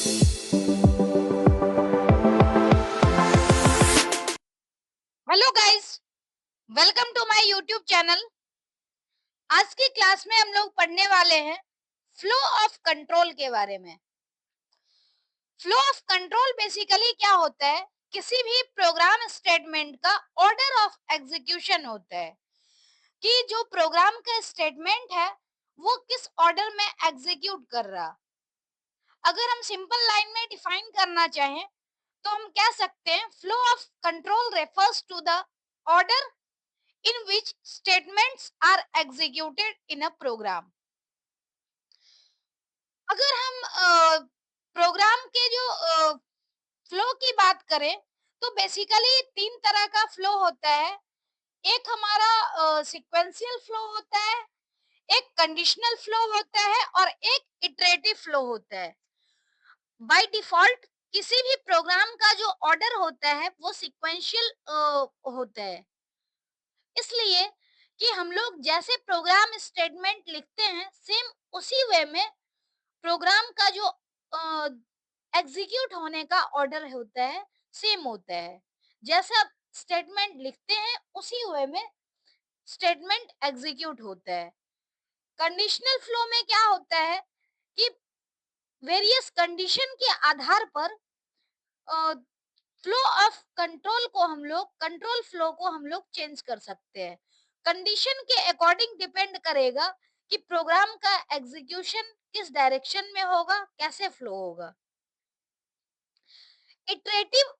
Hello guys, welcome to my YouTube channel. आज की class में हम लोग पढ़ने वाले हैं फ्लो ऑफ कंट्रोल के बारे में। फ्लो ऑफ कंट्रोल बेसिकली क्या होता है? किसी भी प्रोग्राम स्टेटमेंट का ऑर्डर ऑफ एग्जीक्यूशन होता है कि जो प्रोग्राम का स्टेटमेंट है वो किस ऑर्डर में एग्जीक्यूट कर रहा। अगर हम सिंपल लाइन में डिफाइन करना चाहें तो हम कह सकते हैं flow of control refers to the order in which statements are executed in a program। अगर हम प्रोग्राम के जो फ्लो की बात करें तो बेसिकली तीन तरह का फ्लो होता है। एक हमारा सीक्वेंशियल फ्लो होता है, एक कंडीशनल फ्लो होता है और एक इटरेटिव फ्लो होता है। बाय डिफॉल्ट किसी भी प्रोग्राम का जो ऑर्डर होता है वो सीक्वेंशियल होता है, इसलिए कि हम लोग जैसे प्रोग्राम स्टेटमेंट लिखते हैं सेम उसी वे में प्रोग्राम का जो एग्जीक्यूट होने का ऑर्डर होता है सेम होता है। जैसा स्टेटमेंट लिखते हैं उसी वे में स्टेटमेंट एग्जीक्यूट होता है। कंडीशनल फ्लो में क्या होता है कि वेरियस कंडीशन के आधार पर फ्लो ऑफ कंट्रोल को हम लोग कंट्रोल फ्लो को हम लोग चेंज कर सकते हैं। कंडीशन के अकॉर्डिंग डिपेंड करेगा कि प्रोग्राम का एग्जीक्यूशन किस डायरेक्शन में होगा, कैसे फ्लो होगा। इटरेटिव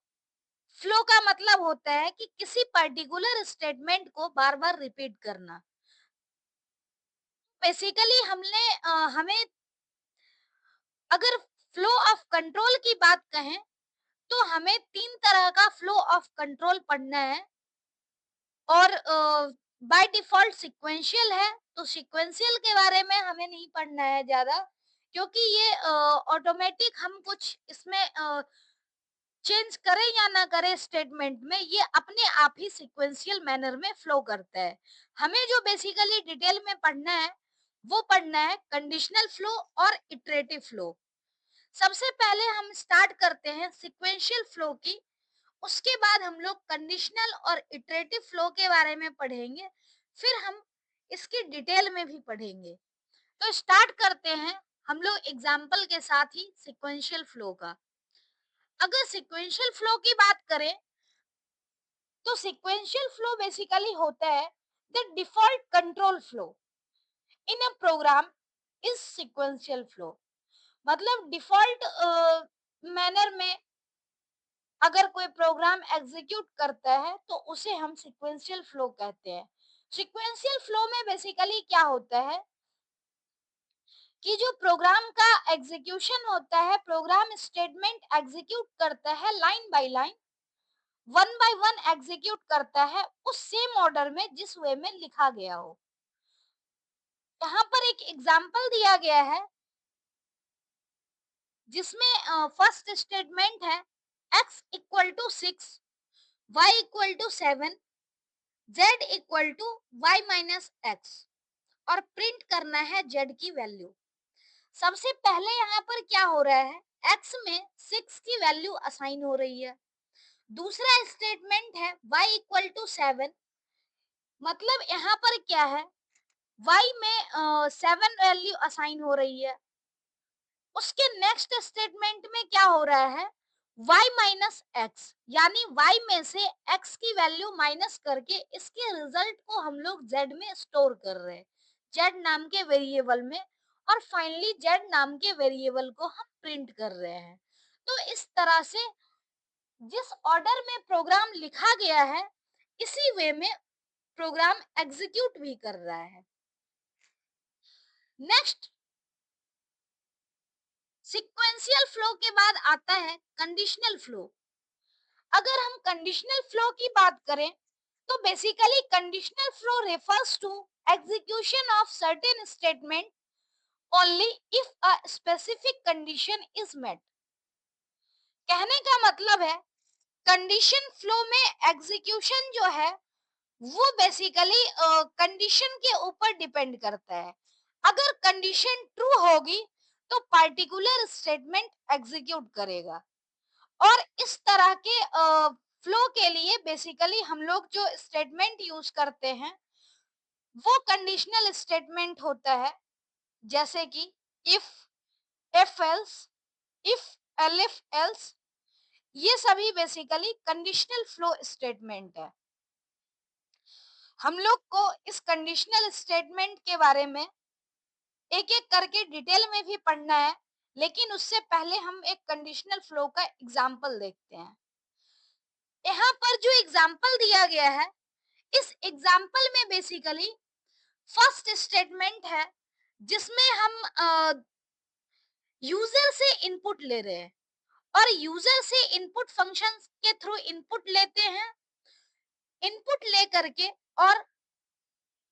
फ्लो का मतलब होता है कि किसी पर्टिकुलर स्टेटमेंट को बार बार रिपीट करना। बेसिकली हमें अगर फ्लो ऑफ कंट्रोल की बात कहें तो हमें तीन तरह का फ्लो ऑफ कंट्रोल पढ़ना है। और बाय डिफॉल्ट सीक्वेंशियल है तो सीक्वेंशियल के बारे में हमें नहीं पढ़ना है ज्यादा, क्योंकि ये ऑटोमेटिक हम कुछ इसमें चेंज करें या ना करें स्टेटमेंट में ये अपने आप ही सीक्वेंशियल मैनर में फ्लो करता है। हमें जो बेसिकली डिटेल में पढ़ना है वो पढ़ना है कंडीशनल फ्लो और इटरेटिव फ्लो। सबसे पहले हम स्टार्ट करते हैं सीक्वेंशियल फ्लो की, उसके बाद हम लोग कंडीशनल और इटरेटिव फ्लो के बारे में पढ़ेंगे, फिर हम इसकी डिटेल में भी पढ़ेंगे। तो स्टार्ट करते हैं हम लोग एग्जाम्पल के साथ ही सीक्वेंशियल फ्लो का। अगर सीक्वेंशियल फ्लो की बात करें तो सीक्वेंशियल फ्लो बेसिकली होता है the default control flow in a program is sequential flow. मतलब डिफॉल्ट मैनर में अगर कोई प्रोग्राम एग्जीक्यूट करता है तो उसे हम सीक्वेंशियल फ्लो कहते हैं। सीक्वेंशियल फ्लो में बेसिकली क्या होता है कि जो प्रोग्राम का एग्जीक्यूशन होता है, प्रोग्राम स्टेटमेंट एग्जीक्यूट करता है line by line, one by one execute करता है उस सेम ऑर्डर में जिस वे में लिखा गया हो। यहाँ पर एक एग्जांपल दिया गया है जिसमें फर्स्ट स्टेटमेंट है x equal to 6, y equal to 7, z equal to y minus x और प्रिंट करना है z की वैल्यू। सबसे पहले यहाँ पर क्या हो रहा है, x में 6 की वैल्यू असाइन हो रही है। दूसरा स्टेटमेंट है y इक्वल टू 7, मतलब यहाँ पर क्या है, y में 7 वैल्यू असाइन हो रही है। उसके नेक्स्ट स्टेटमेंट में क्या हो रहा है, y माइनस एक्स, यानी y में से x की वैल्यू माइनस करके इसके रिजल्ट को हम लोग z में स्टोर कर रहे हैं, z नाम के वेरिएबल में, और फाइनली z नाम के वेरिएबल को हम प्रिंट कर रहे हैं। तो इस तरह से जिस ऑर्डर में प्रोग्राम लिखा गया है इसी वे में प्रोग्राम एग्जीक्यूट भी कर रहा है। नेक्स्ट सीक्वेंशियल फ्लो के बाद आता है कंडीशनल फ्लो। अगर हम कंडीशनल फ्लो की बात करें तो basically conditional flow refers to execution of certain statement only if a specific condition is met. कहने का मतलब है कंडीशन फ्लो में एग्जीक्यूशन जो है वो बेसिकली कंडीशन के ऊपर डिपेंड करता है। अगर कंडीशन ट्रू होगी तो पार्टिकुलर स्टेटमेंट एग्जीक्यूट करेगा। और इस तरह के फ्लो के लिए बेसिकली हम लोग जो स्टेटमेंट यूज करते हैं वो कंडीशनल स्टेटमेंट होता है, जैसे कि if, if else, if, elif else, ये सभी बेसिकली कंडीशनल फ्लो स्टेटमेंट है। हम लोग को इस कंडीशनल स्टेटमेंट के बारे में एक एक करके डिटेल में भी पढ़ना है, लेकिन उससे पहले हम एक कंडीशनल फ्लो का एग्जाम्पल देखते हैं। यहाँ पर जो एग्जाम्पल दिया गया है, इस एग्जाम्पल में बेसिकली फर्स्ट स्टेटमेंट है जिसमें हम यूजर से इनपुट ले रहे हैं और यूजर से इनपुट फंक्शन के थ्रू इनपुट लेते हैं। इनपुट ले करके और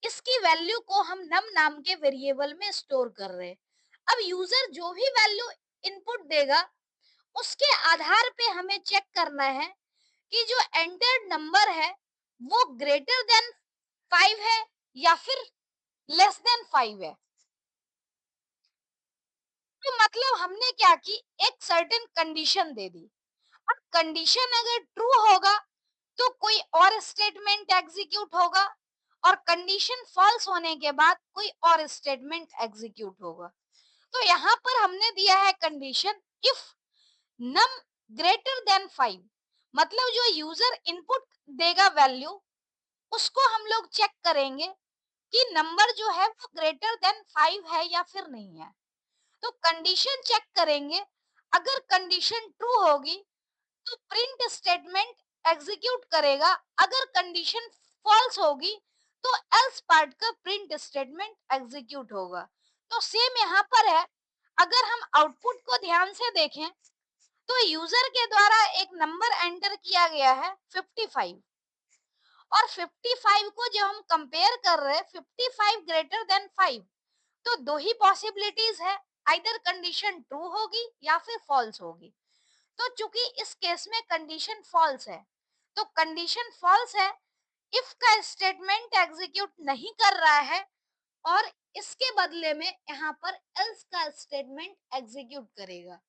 इसकी वैल्यू को हम नम नाम के वेरिएबल में स्टोर कर रहे हैं। अब यूजर जो भी वैल्यू इनपुट देगा उसके आधार पे हमें चेक करना है कि जो एंटर्ड नंबर है वो ग्रेटर देन 5 है या फिर लेस देन 5 है। तो मतलब हमने क्या की, एक सर्टेन कंडीशन दे दी। अब कंडीशन अगर ट्रू होगा तो कोई और स्टेटमेंट एग्जीक्यूट होगा और कंडीशन फॉल्स होने के बाद कोई और स्टेटमेंट एग्जीक्यूट होगा। तो यहाँ पर हमने दिया है condition if num greater than 5, मतलब जो यूजर इनपुट देगा वैल्यू उसको हम लोग चेक करेंगे कि नंबर जो है वो ग्रेटर देन 5 है या फिर नहीं है। तो कंडीशन चेक करेंगे, अगर कंडीशन ट्रू होगी तो प्रिंट स्टेटमेंट एग्जीक्यूट करेगा, अगर कंडीशन फॉल्स होगी तो एल्स पार्ट का प्रिंट स्टेटमेंट एग्जीक्यूट होगा। तो सेम यहाँ पर है, अगर हम आउटपुट को ध्यान से देखें तो यूजर के द्वारा एक नंबर एंटर किया गया है 55 और 55 को जब हम कंपेयर कर रहे हैं 55 ग्रेटर देन 5, तो दो ही पॉसिबिलिटीज है, आइदर कंडीशन ट्रू होगी या फिर फॉल्स होगी। तो चूंकि इस केस में कंडीशन फॉल्स है, तो कंडीशन फॉल्स है, इफ का स्टेटमेंट एग्जीक्यूट नहीं कर रहा है और इसके बदले में यहाँ पर एल्स का स्टेटमेंट एग्जीक्यूट करेगा।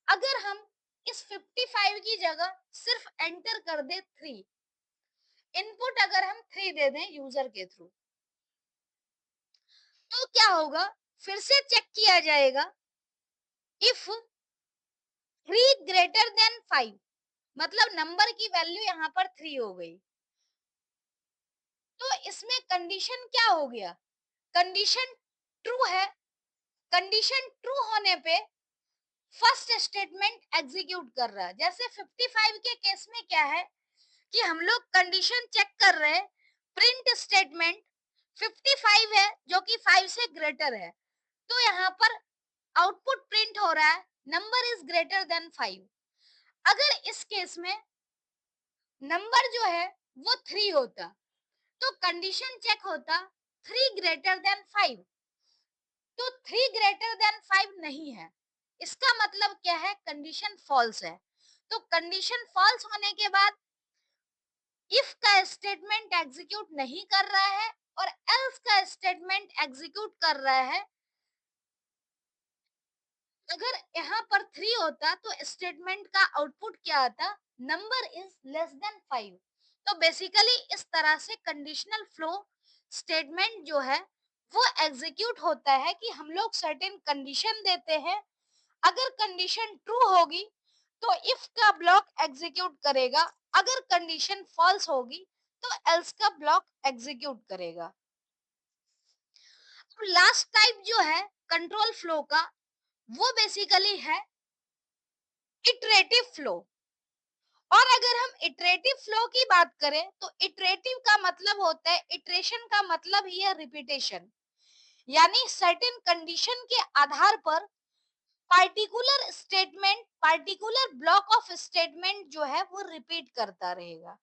अगर हम इस 55 की जगह सिर्फ एंटर कर दे 3, इनपुट अगर हम 3 दे दें यूजर के थ्रू, तो क्या होगा, फिर से चेक किया जाएगा इफ 3 ग्रेटर देन 5, मतलब नंबर की वैल्यू यहाँ पर 3 हो गई। तो इसमें कंडीशन क्या हो गया, कंडीशन ट्रू है। कंडीशन ट्रू होने पे फर्स्ट स्टेटमेंट एग्जीक्यूट कर रहा है। जैसे 55 के केस में क्या है कि हम लोग कंडीशन चेक कर रहे हैं, प्रिंट स्टेटमेंट 55 है जो कि 5 से ग्रेटर है, तो यहाँ पर आउटपुट प्रिंट हो रहा है नंबर इज ग्रेटर देन 5। अगर इस केस में नंबर जो है वो 3 होता तो कंडीशन चेक होता 3 ग्रेटर देन 5, तो 3 ग्रेटर देन 5 नहीं है, इसका मतलब क्या है, कंडीशन फॉल्स है। तो कंडीशन फॉल्स होने के बाद इफ का स्टेटमेंट एग्जीक्यूट नहीं कर रहा है और एल्स का स्टेटमेंट एग्जीक्यूट कर रहा है। अगर यहाँ पर 3 होता तो स्टेटमेंट का आउटपुट क्या आता, नंबर इज लेस देन 5। तो बेसिकली इस तरह से कंडीशनल फ्लो स्टेटमेंट जो है वो एग्जीक्यूट होता है कि हम लोग सर्टेन कंडीशन देते हैं, अगर कंडीशन ट्रू होगी तो इफ का ब्लॉक एग्जीक्यूट करेगा, अगर कंडीशन फॉल्स होगी तो एल्स का ब्लॉक एग्जीक्यूट करेगा। अब लास्ट टाइप जो है कंट्रोल फ्लो का, वो बेसिकली है इटरेटिव फ्लो। और अगर हम इटरेटिव फ्लो की बात करें तो इटरेटिव का मतलब होता है, इटरेशन का मतलब ही है रिपीटेशन, यानी सर्टेन कंडीशन के आधार पर particular statement, particular block of statement जो है वो रिपीट करता रहेगा।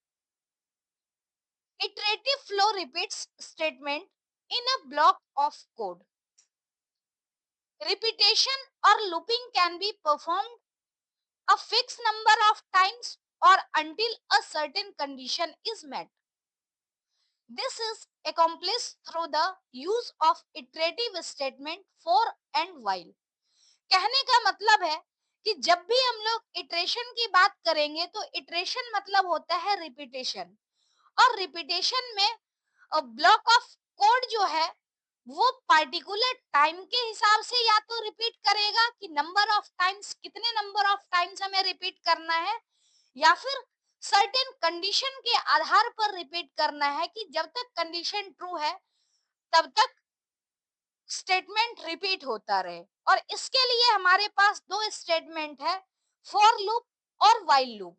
Iterative flow repeats statement in a block of code. Repetition or looping can be performed a fixed number of times or until a certain condition is met. This is accomplished through the use of iterative statement for and while. कहने का मतलब है कि जब भी हम लोग iteration की बात करेंगे तो इटरेशन मतलब होता है रिपीटेशन, और रिपीटेशन में ब्लॉक ऑफ कोड जो है वो पार्टिकुलर टाइम के हिसाब से या तो रिपीट करेगा कि नंबर ऑफ टाइम्स, कितने नंबर ऑफ टाइम्स हमें रिपीट करना है, या फिर सर्टेन कंडीशन के आधार पर रिपीट करना है कि जब तक कंडीशन ट्रू है तब तक स्टेटमेंट रिपीट होता रहे। और इसके लिए हमारे पास दो स्टेटमेंट है, फॉर लूप और व्हाइल लूप।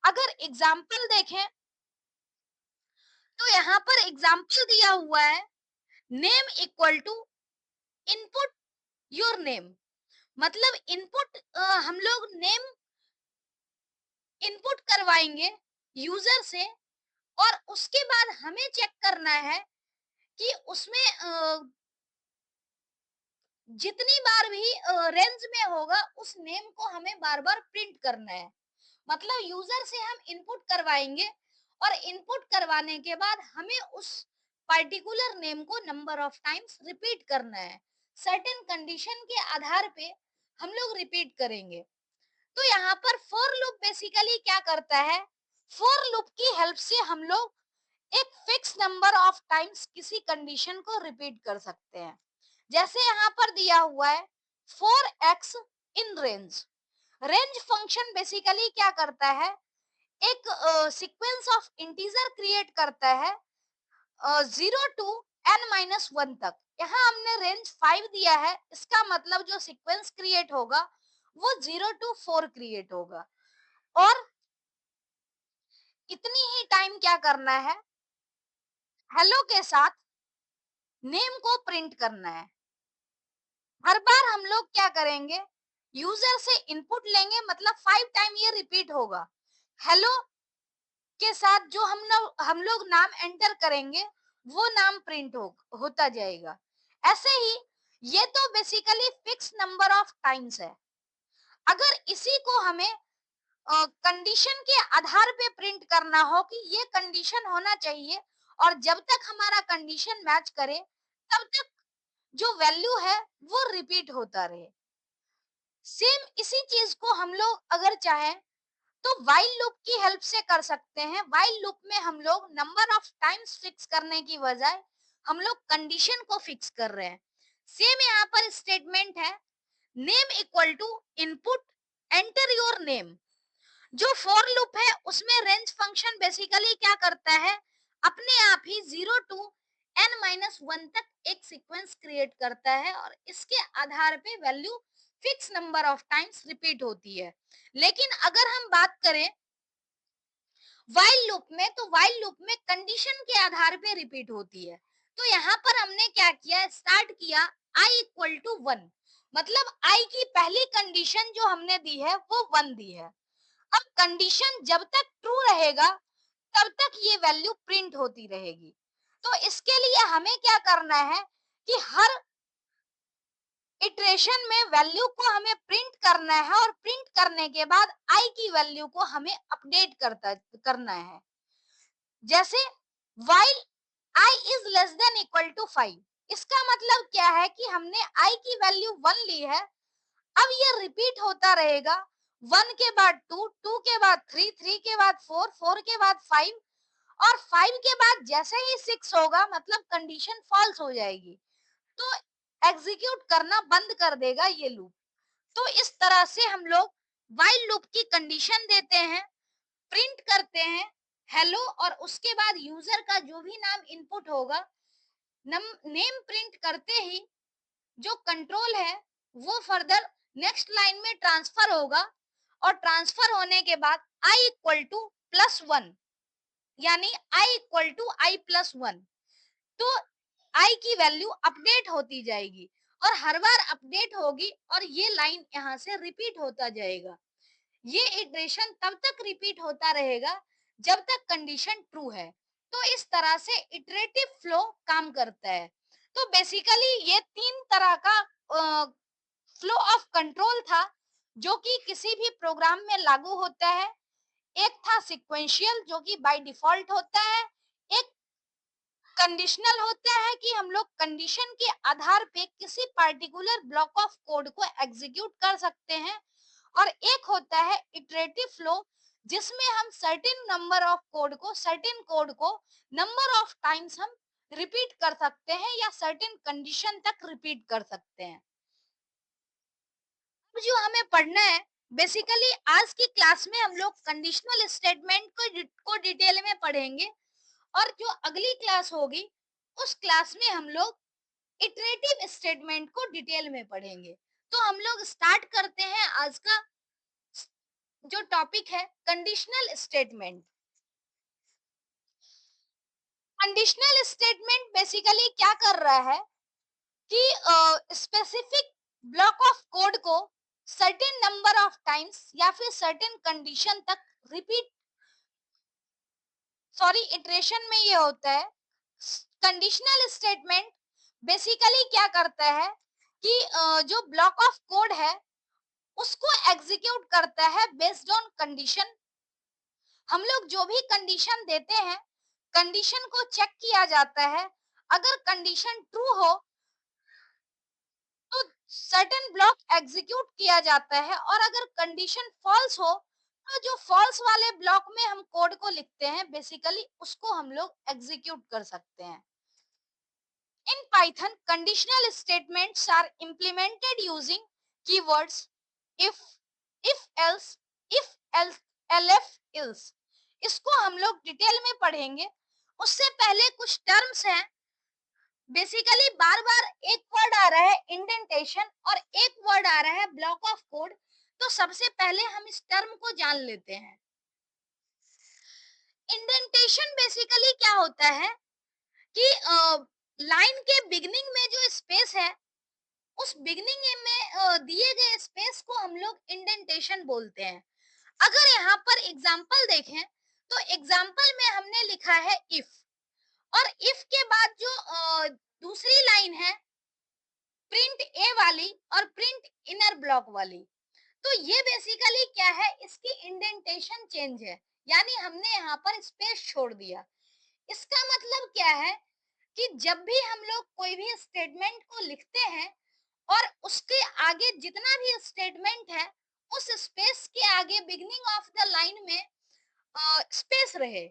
अगर एग्जाम्पल देखें तो यहाँ पर एग्जाम्पल दिया हुआ है, name equal to input your name. मतलब इनपुट, हम लोग नेम इनपुट करवाएंगे यूजर से, और उसके बाद हमें चेक करना है कि उसमें जितनी बार भी रेंज में होगा उस नेम को हमें बार बार प्रिंट करना है। मतलब यूजर से हम इनपुट करवाएंगे और इनपुट करवाने के बाद हमें उस पर्टिकुलर नेम को नंबर ऑफ टाइम्स रिपीट करना है। सर्टेन कंडीशन के आधार पे हम लोग रिपीट करेंगे। तो यहाँ पर फॉर लूप बेसिकली क्या करता है, फॉर लूप की हेल्प से हम लोग एक फिक्स नंबर ऑफ टाइम्स किसी कंडीशन को रिपीट कर सकते हैं। जैसे यहाँ पर दिया हुआ है 4x in range. Range function basically क्या करता है, एक सीक्वेंस ऑफ इंटीजर क्रिएट करता है 0 to n-1 तक। यहाँ हमने रेंज 5 दिया है, इसका मतलब जो सीक्वेंस क्रिएट होगा वो 0 to 4 क्रिएट होगा, और इतनी ही टाइम क्या करना है, हेलो के साथ नेम को प्रिंट करना है। हर बार हम लोग क्या करेंगे, यूजर से इनपुट लेंगे, मतलब 5 टाइम ये रिपीट होगा। हेलो के साथ जो हम लोग नाम एंटर करेंगे वो नाम प्रिंट होता जाएगा। ऐसे ही ये तो basically fix number of times है। अगर इसी को हमें कंडीशन के आधार पे प्रिंट करना हो कि ये कंडीशन होना चाहिए और जब तक हमारा कंडीशन मैच करे तब तक जो वैल्यू है वो रिपीट होता रहे। सेम इसी चीज को हम लोग अगर चाहें तो व्हाइल लूप की हेल्प से कर सकते हैं। व्हाइल लूप में हम लोग नंबर ऑफ टाइम्स फिक्स करने की बजाय हम लोग कंडीशन को फिक्स कर रहे हैं। सेम यहाँ पर स्टेटमेंट है, name equal to input enter your name. जो फॉर लूप है उसमें रेंज फंक्शन बेसिकली क्या करता है, अपने आप ही 0 to n-1 तक एक सीक्वेंस क्रिएट करता है और इसके आधार पे value fix number of times repeat होती है। लेकिन अगर हम बात करें व्हाइल लूप में, तो व्हाइल लूप में कंडीशन के आधार पे रिपीट होती है। तो यहाँ पर हमने क्या किया, स्टार्ट किया i इक्वल टू 1, मतलब i की पहली कंडीशन जो हमने दी है वो 1 दी है। अब कंडीशन जब तक ट्रू रहेगा तब तक ये वैल्यू प्रिंट होती रहेगी। तो इसके लिए हमें क्या करना है कि हर इटरेशन में वैल्यू को हमें प्रिंट करना है, और प्रिंट करने के बाद आई की वैल्यू को हमें अपडेट करना है। जैसे while i is less than equal to 5, इसका मतलब क्या है कि हमने i की वैल्यू 1 ली है, अब ये रिपीट होता रहेगा। 1 के बाद 2, 2 के बाद 3, 3 के बाद 4, 4 के बाद 5, और 5 के बाद जैसे ही 6 होगा मतलब कंडीशन फॉल्स हो जाएगी, तो एग्जीक्यूट करना बंद कर देगा ये लूप। तो इस तरह से हम लोग व्हाइल लूप की कंडीशन देते हैं, प्रिंट करते हैं हेलो, और उसके बाद यूजर का जो भी नाम इनपुट होगा, नेम प्रिंट करते ही जो कंट्रोल है वो फर्दर नेक्स्ट लाइन में ट्रांसफर होगा, और ट्रांसफर होने के बाद i इक्वल टू +1, यानी i इक्वल टू i+1, तो i की वैल्यू अपडेट होती जाएगी और हर बार अपडेट होगी और ये लाइन यहाँ से रिपीट होता जाएगा। ये इटरेशन तब तक रिपीट होता रहेगा जब तक कंडीशन ट्रू है। तो इस तरह से इटरेटिव फ्लो काम करता है। तो बेसिकली ये तीन तरह का फ्लो ऑफ कंट्रोल था जो कि किसी भी प्रोग्राम में लागू होता है। एक था सिक्वेंशियल जो कि बाय डिफॉल्ट होता है, एक कंडीशनल होता है कि हम लोग कंडीशन के आधार पे किसी पार्टिकुलर ब्लॉक ऑफ कोड को एग्जीक्यूट कर सकते हैं, और एक होता है इटरेटिव फ्लो, जिसमें हम सर्टेन नंबर ऑफ कोड को सर्टेन कोड को नंबर ऑफ टाइम्स हम रिपीट कर सकते हैं या सर्टेन कंडीशन तक रिपीट कर सकते हैं। अब जो हमें पढ़ना है, बेसिकली आज की क्लास में हम लोग कंडीशनल स्टेटमेंट को डिटेल में पढ़ेंगे, और जो अगली क्लास होगी उस क्लास में हम लोग इटरेटिव स्टेटमेंट को डिटेल में पढ़ेंगे। तो हम लोग स्टार्ट करते हैं आज का जो टॉपिक है, conditional statement. Conditional statement basically क्या कर रहा है कि स्पेसिफिक ब्लॉक ऑफ कोड को सर्टेन नंबर ऑफ टाइम्स या फिर सर्टेन कंडीशन तक रिपीट, सॉरी, इटरेशन में ये होता है। कंडीशनल स्टेटमेंट बेसिकली क्या करता है कि जो ब्लॉक ऑफ कोड है उसको एग्जीक्यूट करता है बेस्ड ऑन कंडीशन। हम लोग जो भी कंडीशन देते हैं, कंडीशन को चेक किया जाता है। अगर कंडीशन ट्रू हो तो सर्टेन ब्लॉक एग्जीक्यूट किया जाता है, और अगर कंडीशन फॉल्स हो तो जो फॉल्स वाले ब्लॉक में हम कोड को लिखते हैं, बेसिकली उसको हम लोग एग्जीक्यूट कर सकते हैं। In Python, conditional statements are implemented using keywords if else, if else, elif, else. इसको हम लोग डिटेल में पढ़ेंगे। उससे पहले कुछ टर्म्स हैं। बेसिकली बार बार एक वर्ड आ रहा है इंडेंटेशन और एक वर्ड आ रहा है ब्लॉक ऑफ कोड। तो सबसे पहले हम इस टर्म को जान लेते हैं। इंडेंटेशन बेसिकली क्या होता है कि लाइन के बिगनिंग में जो स्पेस है, उस बिगनिंग में दिए गए स्पेस को हम लोग इंडेंटेशन बोलते हैं। अगर यहाँ पर एग्जाम्पल देखें तो एग्जाम्पल में हमने लिखा है इफ, और इफ के बाद जो दूसरी लाइन है प्रिंट ए वाली और प्रिंट इनर ब्लॉक वाली, तो ये बेसिकली क्या है, इसकी इंडेंटेशन चेंज है, यानी हमने यहाँ पर स्पेस छोड़ दिया। इसका मतलब क्या है कि जब भी हम लोग कोई भी स्टेटमेंट को लिखते हैं और उसके आगे जितना भी स्टेटमेंट है, उस स्पेस के आगे बिगिनिंग ऑफ द लाइन में स्पेस रहे,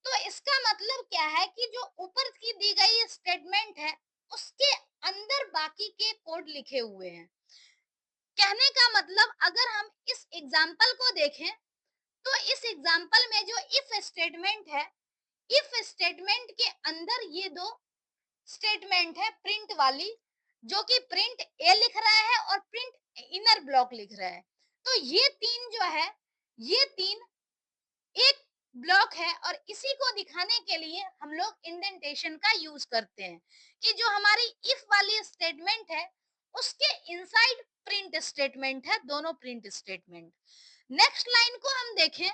तो इसका मतलब क्या है कि जो ऊपर की दी गई स्टेटमेंट है उसके अंदर बाकी के कोड लिखे हुए हैं। कहने का मतलब अगर हम इस एग्जाम्पल को देखें तो इस एग्जाम्पल में जो इफ स्टेटमेंट है, इफ स्टेटमेंट के अंदर ये दो स्टेटमेंट है प्रिंट वाली, जो कि प्रिंट ए लिख रहा है और प्रिंट इनर ब्लॉक लिख रहा है। तो ये तीन जो है, ये तीन एक ब्लॉक है, और इसी को दिखाने के लिए हम लोग इंडेंटेशन का यूज करते हैं कि जो हमारी इफ वाली स्टेटमेंट है उसके इनसाइड प्रिंट स्टेटमेंट है, दोनों प्रिंट स्टेटमेंट। नेक्स्ट लाइन को हम देखें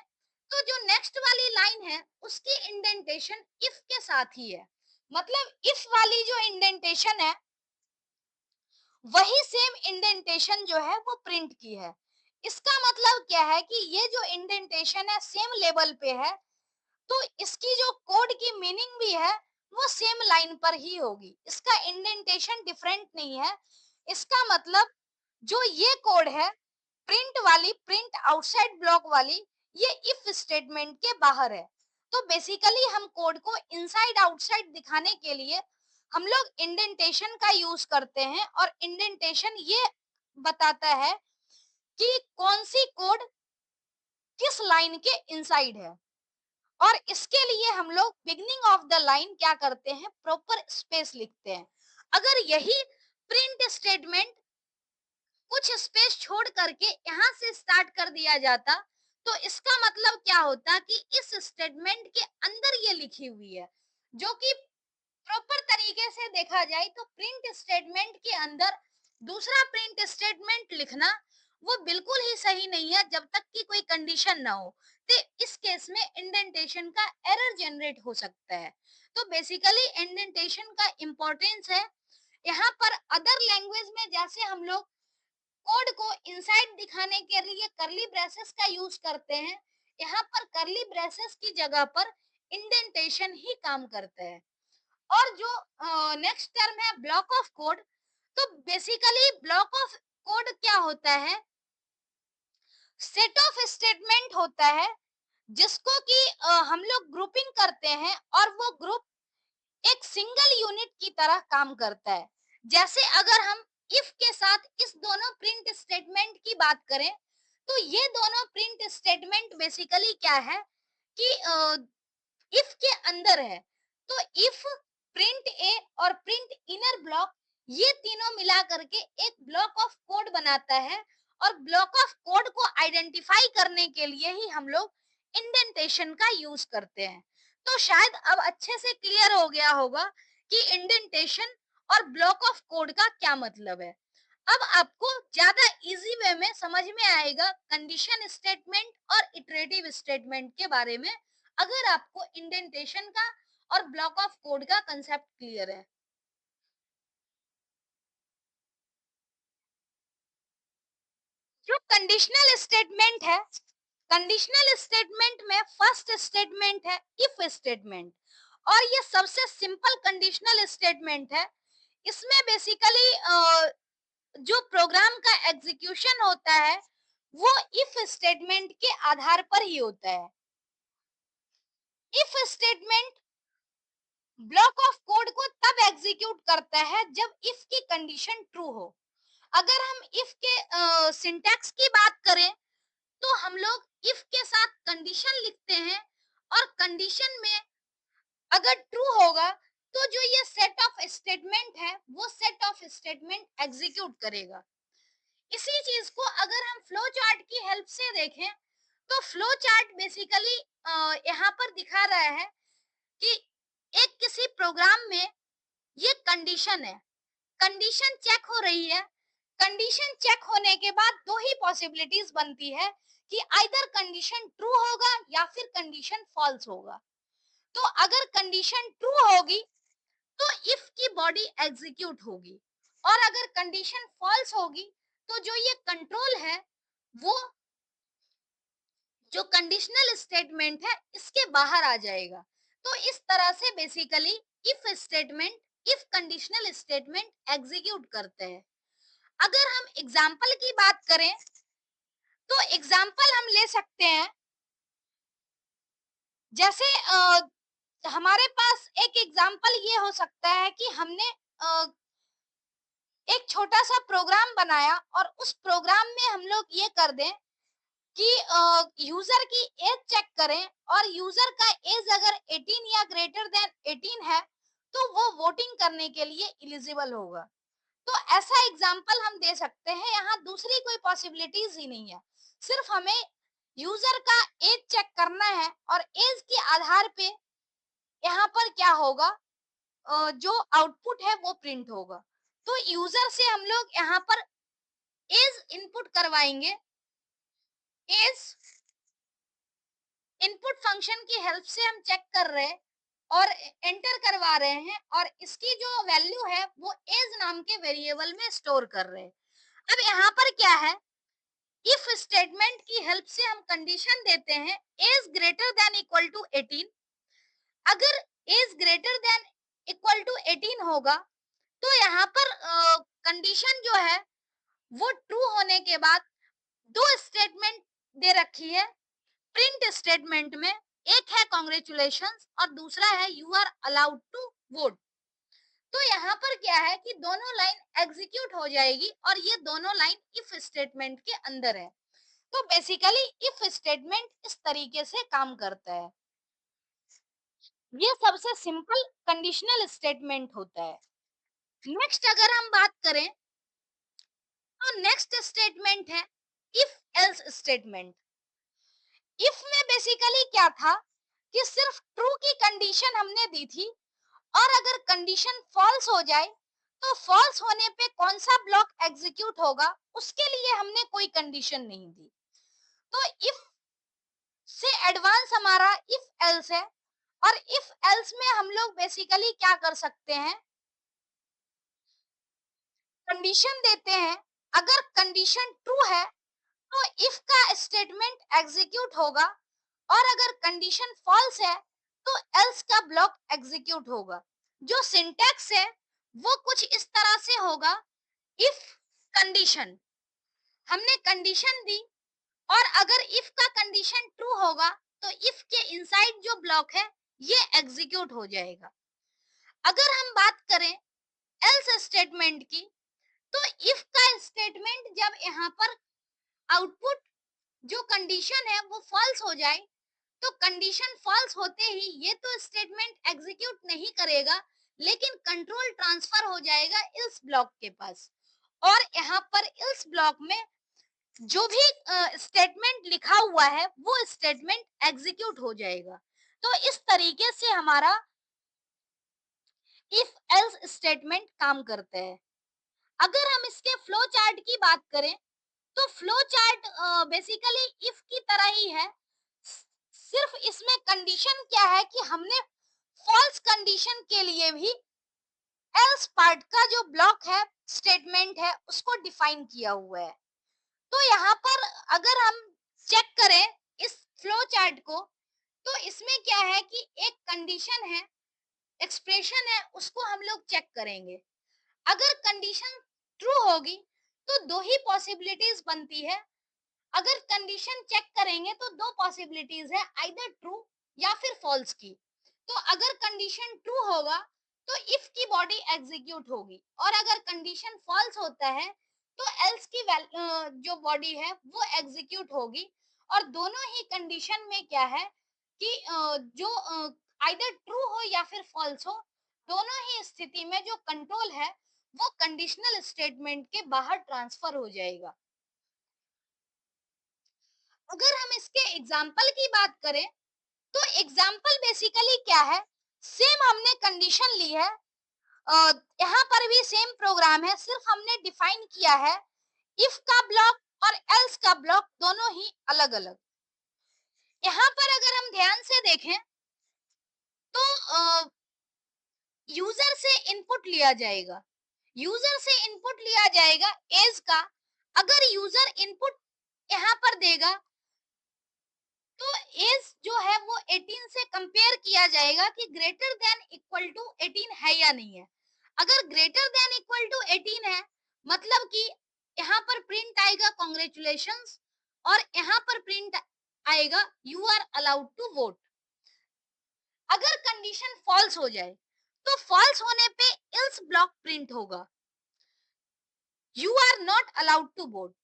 तो जो नेक्स्ट वाली लाइन है उसकी इंडेंटेशन इफ के साथ ही है, मतलब इफ वाली जो इंडेंटेशन है वही सेम इंडेंटेशन जो है वो प्रिंट की है। इसका मतलब क्या है कि ये जो इंडेंटेशन है सेम लेवल पे है, तो इसकी जो कोड की मीनिंग भी है वो सेम लाइन पर ही होगी, इसका इंडेंटेशन डिफरेंट नहीं है। इसका मतलब जो ये कोड है प्रिंट वाली, प्रिंट आउटसाइड ब्लॉक वाली, ये इफ स्टेटमेंट के बाहर है। तो बेसिकली हम कोड को इनसाइड आउटसाइड दिखाने के लिए हम लोग इंडेंटेशन का यूज करते हैं, और इंडेंटेशन ये बताता है कि कौन सी कोड किस लाइन के इनसाइड है, और इसके लिए हम लोग बिगनिंग ऑफ द लाइन क्या करते हैं, प्रॉपर स्पेस लिखते हैं। अगर यही प्रिंट स्टेटमेंट कुछ स्पेस छोड़ करके यहाँ से स्टार्ट कर दिया जाता, तो इसका मतलब क्या होता कि इस स्टेटमेंट के अंदर ये लिखी हुई है, जो कि प्रॉपर तरीके से देखा जाए तो प्रिंट स्टेटमेंट के अंदर दूसरा प्रिंट स्टेटमेंट लिखना वो बिल्कुल ही सही नहीं है जब तक कि कोई कंडीशन ना हो। तो इस केस में इंडेंटेशन का एरर जनरेट हो सकता है। तो बेसिकली इंडेंटेशन का इंपॉर्टेंस है। यहाँ पर अदर लैंग्वेज में जैसे हम लोग कोड को इनसाइड दिखाने के लिए करली ब्रेसेस का यूज करते हैं, यहाँ पर करली ब्रेसेस की जगह पर इंडेंटेशन ही काम करता है। और जो नेक्स्ट टर्म है ब्लॉक ऑफ कोड, तो बेसिकली ब्लॉक ऑफ कोड क्या होता है? सेट ऑफ स्टेटमेंट होता है जिसको कि हम लोग ग्रुपिंग करते हैं और वो ग्रुप एक सिंगल यूनिट की तरह काम करता है। जैसे अगर हम इफ के साथ इस दोनों प्रिंट स्टेटमेंट की बात करें, तो ये दोनों प्रिंट स्टेटमेंट बेसिकली क्या है कि इफ के अंदर है। तो इफ, प्रिंट ए और प्रिंट इनर ब्लॉक, ये तीनों मिला करके एक ब्लॉक ऑफ कोड बनाता है। और ब्लॉक ऑफ कोड को आइडेंटिफाई करने के लिए ही हम लोग इंडेंटेशन का यूज करते हैं। तो शायद अब अच्छे से क्लियर हो गया होगा कि इंडेंटेशन और ब्लॉक ऑफ कोड का क्या मतलब है। अब आपको ज्यादा इजी वे में समझ में आएगा कंडीशन स्टेटमेंट और इटरेटिव स्टेटमेंट के बारे में, अगर आपको इंडेंटेशन का और ब्लॉक ऑफ कोड का कंसेप्ट क्लियर है। जो कंडीशनल स्टेटमेंट है, कंडीशनल स्टेटमेंट में फर्स्ट स्टेटमेंट है इफ स्टेटमेंट, और ये सबसे सिंपल कंडीशनल स्टेटमेंट है। इसमें बेसिकली जो प्रोग्राम का एग्जीक्यूशन होता है वो इफ स्टेटमेंट के आधार पर ही होता है। If statement block of code को तब एग्जीक्यूट करता है जब इफ की कंडीशन ट्रू हो। अगर हम इफ के सिंटैक्स की बात करें, तो हम लोग इफ के साथ कंडीशन लिखते हैं, और कंडीशन में अगर ट्रू होगा तो जो ये सेट ऑफ स्टेटमेंट है वो सेट ऑफ स्टेटमेंट एग्जीक्यूट करेगा। इसी चीज को अगर हम फ्लो चार्ट की हेल्प से देखें, तो फ्लो चार्ट बेसिकली यहाँ पर दिखा रहा है कि एक किसी प्रोग्राम में ये कंडीशन है, कंडीशन चेक हो रही है। कंडीशन चेक होने के बाद दो ही पॉसिबिलिटीज बनती है कि आइदर कंडीशन ट्रू होगा या फिर कंडीशन फॉल्स होगा। तो अगर कंडीशन ट्रू होगी तो इफ की बॉडी एग्जीक्यूट होगी, और अगर कंडीशन फॉल्स होगी तो जो ये कंट्रोल है वो जो कंडीशनल स्टेटमेंट है इसके बाहर आ जाएगा। तो इस तरह से basically if statement, if conditional statement execute करते हैं। अगर हम एग्जाम्पल की बात करें, तो एग्जाम्पल हम ले सकते हैं। जैसे हमारे पास एक एग्जाम्पल ये हो सकता है कि हमने एक छोटा सा प्रोग्राम बनाया और उस प्रोग्राम में हम लोग ये कर दें कि यूजर की एज चेक करें, और यूजर का एज अगर 18 या ग्रेटर देन 18 है तो वो वोटिंग करने के लिए एलिजिबल होगा। तो ऐसा एग्जाम्पल हम दे सकते हैं। यहाँ दूसरी कोई पॉसिबिलिटीज ही नहीं है, सिर्फ हमें यूजर का एज चेक करना है और एज के आधार पे यहाँ पर क्या होगा, जो आउटपुट है वो प्रिंट होगा। तो यूजर से हम लोग यहाँ पर एज इनपुट करवाएंगे। एज इनपुट फंक्शन की हेल्प से हम चेक कर रहे हैं और एंटर करवा रहे हैं, और इसकी जो वैल्यू है वो एज नाम के वेरिएबल में स्टोर कर रहे हैं। अब यहाँ पर क्या है, इफ स्टेटमेंट की हेल्प से हम कंडीशन देते हैं age greater than equal to 18। अगर age greater than equal to 18 होगा तो यहाँ पर कंडीशन जो है वो ट्रू होने के बाद दो स्टेटमेंट दे रखी है प्रिंट स्टेटमेंट में। एक है कॉन्ग्रेचुलेशंस और दूसरा है you are allowed to vote. तो यहाँ पर क्या है कि दोनों लाइन एग्जीक्यूट हो जाएगी और ये दोनों लाइन इफ स्टेटमेंट के अंदर है। तो बेसिकली इफ स्टेटमेंट इस तरीके से काम करता है। ये सबसे सिंपल कंडीशनल स्टेटमेंट होता है। नेक्स्ट अगर हम बात करें, तो नेक्स्ट स्टेटमेंट है इफ एल्स स्टेटमेंट। इफ में बेसिकली क्या था कि सिर्फ ट्रू की कंडीशन हमने दी थी, और अगर कंडीशन फॉल्स हो जाए तो फॉल्स होने पे कौन सा ब्लॉक एग्जीक्यूट होगा उसके लिए हमने कोई कंडीशन नहीं दी। तो इफ से एडवांस हमारा इफ एल्स है, और इफ एल्स में हम लोग बेसिकली क्या कर सकते हैं, कंडीशन देते हैं। अगर कंडीशन ट्रू है तो इफ का स्टेटमेंट एग्जीक्यूट होगा, और अगर कंडीशन फॉल्स है तो एल्स का ब्लॉक एग्जीक्यूट होगा। जो सिंटैक्स है वो कुछ इस तरह से होगा, इफ कंडीशन, हमने कंडीशन दी और अगर इफ का कंडीशन ट्रू होगा तो इफ के इनसाइड जो ब्लॉक है ये एग्जीक्यूट हो जाएगा। अगर हम बात करें एल्स स्टेटमेंट की, तो इफ का स्टेटमेंट जब यहाँ पर आउटपुट जो कंडीशन है वो फॉल्स हो जाए, तो कंडीशन फॉल्स होते ही ये तो स्टेटमेंट एग्जीक्यूट नहीं करेगा, लेकिन कंट्रोल ट्रांसफर हो जाएगा इल्स ब्लॉक के पास, और यहाँ पर इल्स ब्लॉक में जो भी स्टेटमेंट लिखा हुआ है वो स्टेटमेंट एग्जीक्यूट हो जाएगा। तो इस तरीके से हमारा इफ एल्स स्टेटमेंट काम करते हैं। अगर हम इसके फ्लो चार्ट की बात करें, तो फ्लो चार्ट बेसिकली इफ की तरह ही है, सिर्फ इसमें कंडीशन क्या है कि हमने फॉल्स कंडीशन के लिए भी एल्स पार्ट का जो ब्लॉक है, स्टेटमेंट है, उसको डिफाइन किया हुआ है। तो यहाँ पर अगर हम चेक करें इस फ्लो चार्ट को, तो इसमें क्या है कि एक कंडीशन है, एक्सप्रेशन है, उसको हम लोग चेक करेंगे। अगर कंडीशन ट्रू होगी तो दो ही पॉसिबिलिटीज बनती है। अगर कंडीशन चेक करेंगे तो दो पॉसिबिलिटीज है, आइदर ट्रू या फिर फॉल्स की। तो अगर कंडीशन ट्रू होगा तो इफ की बॉडी एग्जीक्यूट होगी, और अगर कंडीशन फॉल्स होता है तो एल्स की जो बॉडी है वो एग्जीक्यूट होगी। और दोनों ही कंडीशन में क्या है कि जो आइदर ट्रू हो या फिर फॉल्स हो, दोनों ही स्थिति में जो कंट्रोल है वो कंडीशनल स्टेटमेंट के बाहर ट्रांसफर हो जाएगा। अगर हम इसके एग्जाम्पल की बात करें, तो एग्जाम्पल बेसिकली क्या है, सेम हमने कंडीशन ली है, यहाँ पर भी सेम प्रोग्राम है, सिर्फ हमने डिफाइन किया है इफ का ब्लॉक और एल्स का ब्लॉक दोनों ही अलग अलग। यहाँ पर अगर हम ध्यान से देखें तो यूजर से इनपुट लिया जाएगा, यूजर से इनपुट लिया जाएगा एज का। अगर यूजर इनपुट यहाँ पर देगा तो एज जो है वो 18 से कंपेयर किया जाएगा कि ग्रेटर देन इक्वल टू 18 है या नहीं है। अगर ग्रेटर देन इक्वल टू 18 है, मतलब कि यहाँ पर प्रिंट आएगा कॉन्ग्रेचुलेशंस, और यहाँ पर प्रिंट आएगा you are allowed to vote. अगर कंडीशन फॉल्स हो जाए तो फॉल्स होने पे इल्स ब्लॉक प्रिंट होगा, you are not allowed to vote,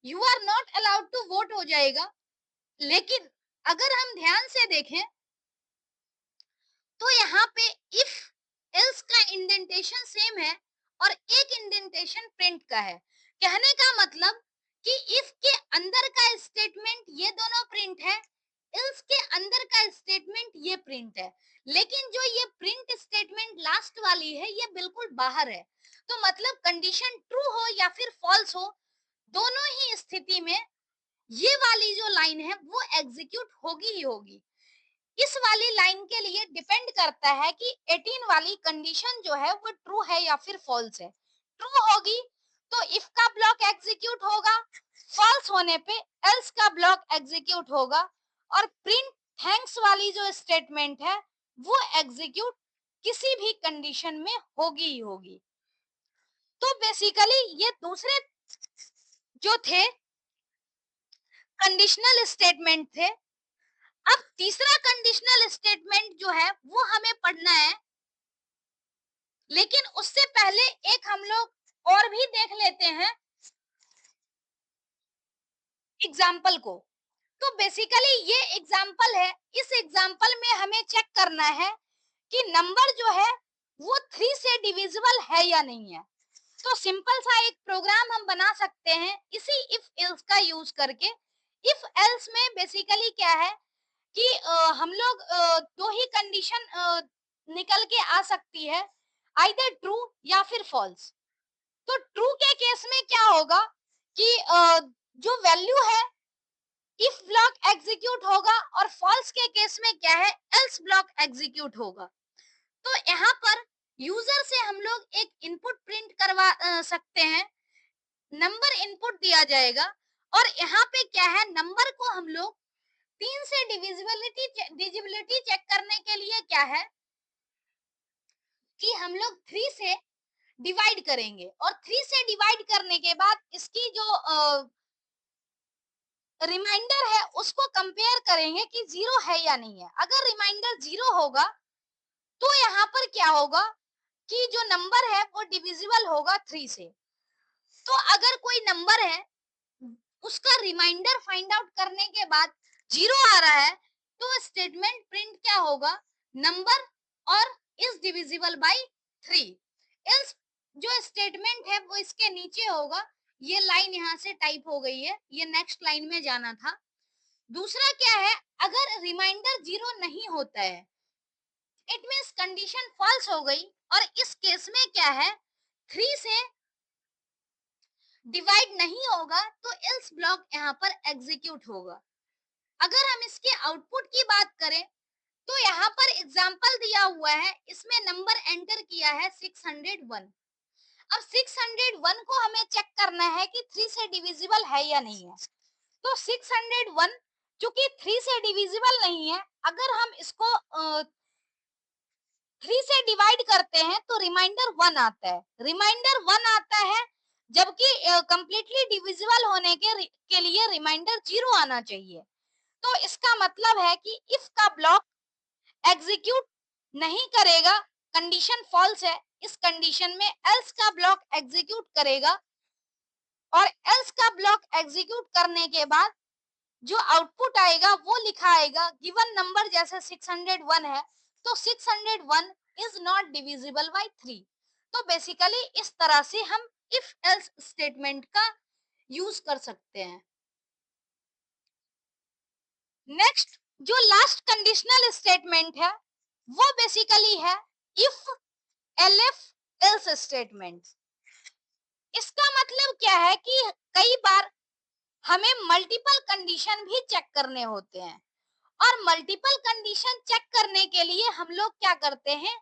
you are not allowed to vote हो जाएगा। लेकिन अगर हम ध्यान से देखें तो यहाँ पे इफ एल्स का इंडेंटेशन सेम है और एक इंडेंटेशन प्रिंट का है। कहने का मतलब कि इफ के अंदर का स्टेटमेंट ये दोनों प्रिंट है, एल्स के अंदर का स्टेटमेंट ये प्रिंट है, लेकिन जो ये प्रिंट स्टेटमेंट लास्ट वाली है ये बिल्कुल बाहर है। तो मतलब कंडीशन ट्रू हो या फिर फॉल्स हो, दोनों ही स्थिति में ये वाली जो लाइन है वो एग्जीक्यूट होगी ही होगी। इस वाली लाइन के लिए डिपेंड करता है कि 18 वाली कंडीशन जो है वो ट्रू है या फिर फॉल्स है। ट्रू होगी तो इफ का ब्लॉक एग्जीक्यूट होगा, फॉल्स होने पे एल्स का ब्लॉक एग्जीक्यूट होगा, और प्रिंट थैंक्स वाली जो स्टेटमेंट है वो एग्जीक्यूट किसी भी कंडीशन में होगी ही होगी। तो बेसिकली ये दूसरे जो थे कंडीशनल स्टेटमेंट थे। अब तीसरा कंडीशनल स्टेटमेंट जो है वो हमें पढ़ना है, लेकिन उससे पहले एक हम लोग और भी देख लेते हैं एग्जाम्पल को। तो बेसिकली ये एग्जाम्पल है, इस एग्जाम्पल में हमें चेक करना है कि नंबर जो है वो 3 से डिविजिबल है या नहीं है। तो सिंपल सा एक प्रोग्राम हम बना सकते हैं इसी इफ एल्स का यूज करके। इफ एल्स में बेसिकली क्या है कि हम लोग दो ही कंडीशन निकल के आ सकती है, आइदर ट्रू या फिर फॉल्स। तो ट्रू के केस में क्या होगा कि जो वैल्यू है इफ ब्लॉक एग्जीक्यूट होगा, और फॉल्स के केस में क्या है एल्स ब्लॉक एग्जीक्यूट होगा। तो यहाँ पर यूजर से हम लोग एक इनपुट प्रिंट करवा सकते हैं, नंबर इनपुट दिया जाएगा, और यहाँ पे क्या है नंबर को हम लोग 3 से डिविजिबिलिटी चेक करने के लिए क्या है कि हम लोग 3 से डिवाइड करेंगे और 3 से डिवाइड करने के बाद इसकी जो रिमाइंडर है उसको कंपेयर करेंगे कि 0 है या नहीं है। अगर रिमाइंडर 0 होगा तो यहाँ पर क्या होगा कि जो नंबर है वो डिविजिबल होगा 3 से। तो अगर कोई नंबर है उसका रिमाइंडर फाइंड आउट करने के बाद 0 आ रहा है तो स्टेटमेंट प्रिंट क्या होगा, नंबर और इज डिविजिबल बाय 3। इस जो स्टेटमेंट है वो इसके नीचे होगा। ये लाइन यहाँ से टाइप हो गई है, ये नेक्स्ट लाइन में जाना था। दूसरा क्या है, अगर रिमाइंडर 0 नहीं होता है इट मींस कंडीशन फॉल्स हो गई और इस केस में क्या है 3 से डिवाइड नहीं होगा तो एल्स ब्लॉक यहाँ पर एग्जीक्यूट होगा। अगर हम इसके आउटपुट की बात करें तो यहाँ पर एग्जाम्पल दिया हुआ है, इसमें नंबर एंटर किया है 601। अब 601 को हमें चेक करना है कि 3 से डिविजिबल है या नहीं है। तो 601 चूंकि 3 से डिविजिबल नहीं है, अगर हम इसको 3 से डिवाइड करते हैं तो रिमाइंडर 1 आता है। रिमाइंडर 1 आता है जबकि कंप्लीटली डिविजिबल होने के लिए रिमाइंडर 0 आना चाहिए। तो इसका मतलब है कि इफ का ब्लॉक एग्जीक्यूट नहीं करेगा, कंडीशन फॉल्स है। इस कंडीशन में एल्स का ब्लॉक एग्जीक्यूट करेगा और एल्स का ब्लॉक एग्जीक्यूट करने के बाद जो आउटपुट आएगा वो लिखा आएगा गिवन नंबर जैसे 601 है तो 601 इज नॉट डिविजिबल बाय 3। तो बेसिकली इस तरह से हम इफ एल्स स्टेटमेंट का यूज कर सकते हैं। नेक्स्ट जो लास्ट कंडीशनल स्टेटमेंट है वो बेसिकली है इफ एलएफ एल्स स्टेटमेंट। इसका मतलब क्या है कि कई बार हमें मल्टीपल कंडीशन भी चेक करने होते हैं और मल्टीपल कंडीशन चेक करने के लिए हम लोग क्या करते हैं,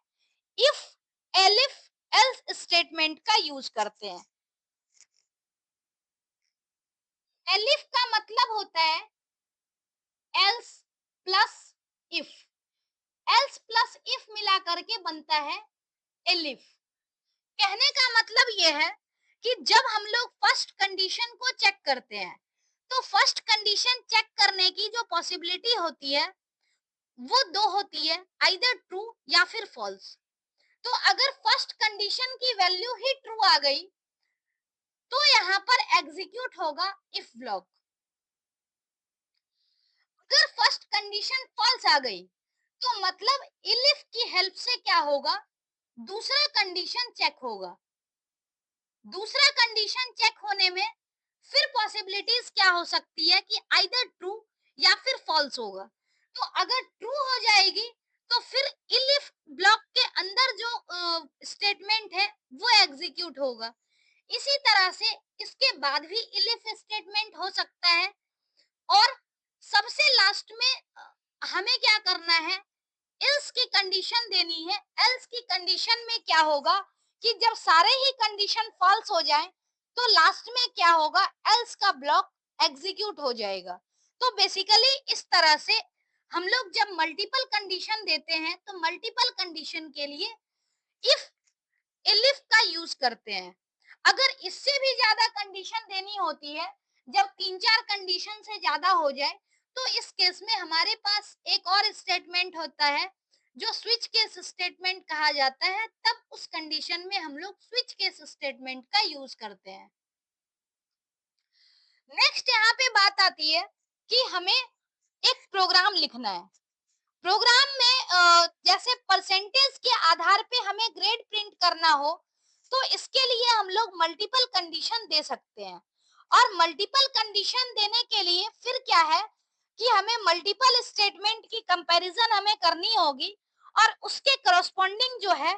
इफ एलिफ एल्स स्टेटमेंट का यूज करते हैं। एलिफ का मतलब होता है else plus if, else plus if मिला करके बनता है एलिफ। कहने का मतलब यह है कि जब हम लोग फर्स्ट कंडीशन को चेक करते हैं तो फर्स्ट कंडीशन चेक करने की जो पॉसिबिलिटी होती है वो दो होती है, आइदर ट्रू या फिर फॉल्स। तो अगर फर्स्ट कंडीशन की वैल्यू ही ट्रू आ गई तो यहाँ पर एग्जीक्यूट होगा इफ ब्लॉक। अगर फर्स्ट कंडीशन फॉल्स आ गई तो मतलब इफ की हेल्प से क्या होगा, दूसरा कंडीशन चेक होगा। दूसरा कंडीशन चेक होने में फिर पॉसिबिलिटीज क्या हो सकती है कि आइदर ट्रू या फिर फॉल्स होगा। तो अगर ट्रू हो जाएगी तो फिर इफ ब्लॉक के अंदर जो स्टेटमेंट है वो एग्जीक्यूट होगा। इसी तरह से इसके बाद भी इफ स्टेटमेंट हो सकता है और सबसे लास्ट में हमें क्या करना है, एल्स की कंडीशन देनी है। एल्स की कंडीशन में क्या होगा कि जब सारे ही कंडीशन फॉल्स हो जाएं तो लास्ट में क्या होगा, एल्स का ब्लॉक एग्जीक्यूट हो जाएगा। तो बेसिकली इस तरह से हम लोग जब मल्टीपल कंडीशन देते हैं तो मल्टीपल कंडीशन के लिए इफ एलिफ का यूज करते हैं। अगर इससे भी ज्यादा कंडीशन देनी होती है, जब 3-4 कंडीशन से ज्यादा हो जाए तो इस केस में हमारे पास एक और स्टेटमेंट होता है जो स्विच केस स्टेटमेंट कहा जाता है। तब उस कंडीशन में हम लोग स्विच केस स्टेटमेंट का यूज करते हैं। नेक्स्ट यहाँ पे बात आती है कि हमें एक प्रोग्राम लिखना है। प्रोग्राम में जैसे परसेंटेज के आधार पे हमें ग्रेड प्रिंट करना हो तो इसके लिए हम लोग मल्टीपल कंडीशन दे सकते हैं। और मल्टीपल कंडीशन देने के लिए फिर क्या है कि हमें मल्टीपल स्टेटमेंट की कंपैरिजन हमें करनी होगी और उसके करस्पॉन्डिंग जो है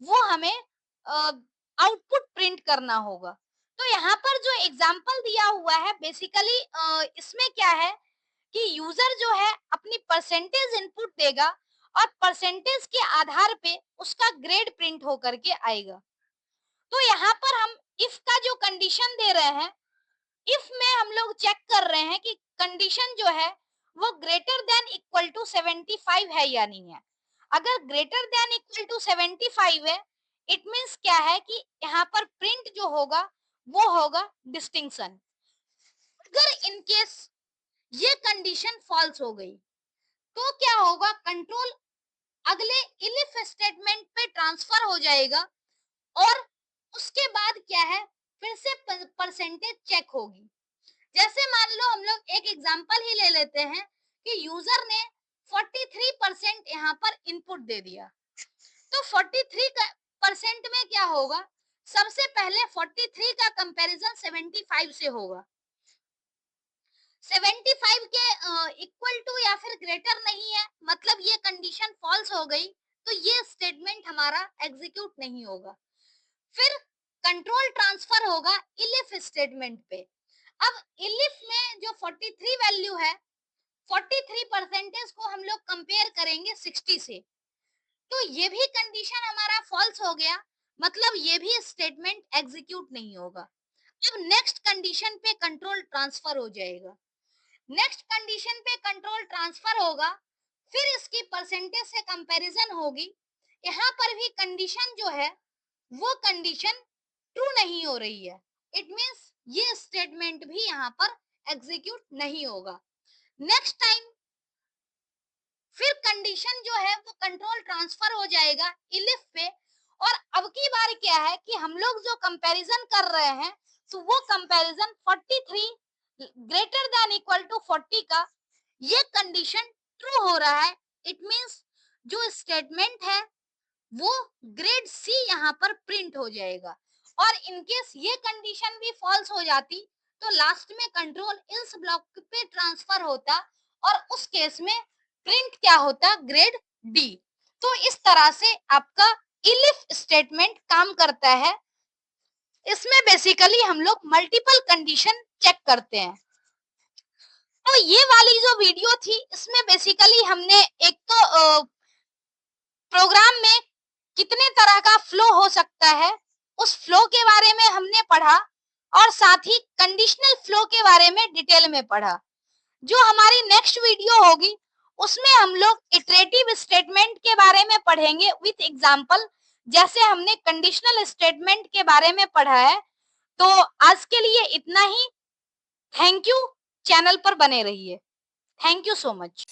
वो हमें आउटपुट प्रिंट करना होगा। तो यहाँ पर जो एग्जाम्पल दिया हुआ है बेसिकली इसमें क्या है कि यूजर जो है अपनी परसेंटेज इनपुट देगा और परसेंटेज के आधार पे उसका ग्रेड प्रिंट होकर के आएगा। तो यहाँ पर हम इफ का जो कंडीशन दे रहे हैं, इफ में हम लोग चेक कर रहे हैं कि कंडीशन जो है वो ग्रेटर देन इक्वल टू 75 है या नहीं है। अगर ग्रेटर देन इक्वल टू 75 है, इट मीन्स क्या है कि यहाँ पर प्रिंट जो होगा वो होगा डिस्टिंक्शन। अगर इन केस ये कंडीशन फॉल्स हो गई तो क्या होगा, कंट्रोल अगले इलिफ स्टेटमेंट पे ट्रांसफर हो जाएगा और उसके बाद क्या है, फिर से परसेंटेज चेक होगी। जैसे मान लो हम लोग एक एग्जांपल ही ले लेते हैं कि यूजर ने 43% यहाँ पर इनपुट दे दिया, तो 43% में क्या होगा, सबसे पहले 43 का कंपैरिजन 75 से होगा। 75 के इक्वल टू या फिर ग्रेटर नहीं है, मतलब ये कंडीशन फॉल्स हो गई, तो ये स्टेटमेंट हमारा एग्जीक्यूट नहीं होगा। फिर कंट्रोल ट्रांसफर होगा इलिफ स्टेटमेंट पे। अब इलिफ में जो 43 वैल्यू है, 43 परसेंटेज को हम लोग कंपेयर करेंगे 60 से, तो ये भी कंडीशन हमारा फॉल्स हो गया, मतलब ये भी स्टेटमेंट एग्जीक्यूट नहीं होगा। अब नेक्स्ट कंडीशन पे कंट्रोल ट्रांसफर हो जाएगा। नेक्स्ट कंडीशन पे कंट्रोल ट्रांसफर होगा, फिर इसकी परसेंटेज से कंपैरिजन होगी। यहाँ पर भी कंडीशन जो है वो कंडीशन ट्रू नहीं हो रही है, इट मींस ये स्टेटमेंट भी यहाँ पर एग्जीक्यूट नहीं होगा। नेक्स्ट टाइम फिर कंडीशन जो है वो कंट्रोल ट्रांसफर हो जाएगा इलिफ पे, और अब की बार क्या है कि हम लोग जो कंपैरिजन कर रहे हैं, तो वो comparison 43 greater than equal to 40 का ये कंडीशन ट्रू हो रहा है। इट मींस जो स्टेटमेंट है वो ग्रेड सी यहाँ पर प्रिंट हो जाएगा। और इनकेस ये कंडीशन भी फॉल्स हो जाती तो लास्ट में कंट्रोल इस ब्लॉक पे ट्रांसफर होता और उस केस में प्रिंट क्या होता, ग्रेड डी। तो इस तरह से आपका इलिफ स्टेटमेंट काम करता है। इसमें बेसिकली हम लोग मल्टीपल कंडीशन चेक करते हैं। तो ये वाली जो वीडियो थी इसमें बेसिकली हमने एक तो प्रोग्राम में कितने तरह का फ्लो हो सकता है उस फ्लो के बारे में हमने पढ़ा, और साथ ही कंडीशनल फ्लो के बारे में डिटेल में पढ़ा। जो हमारी नेक्स्ट वीडियो होगी उसमें हम लोग इटरेटिव स्टेटमेंट के बारे में पढ़ेंगे विथ एग्जांपल, जैसे हमने कंडीशनल स्टेटमेंट के बारे में पढ़ा है। तो आज के लिए इतना ही। Thank you. चैनल पर बने रहिए। Thank you so much.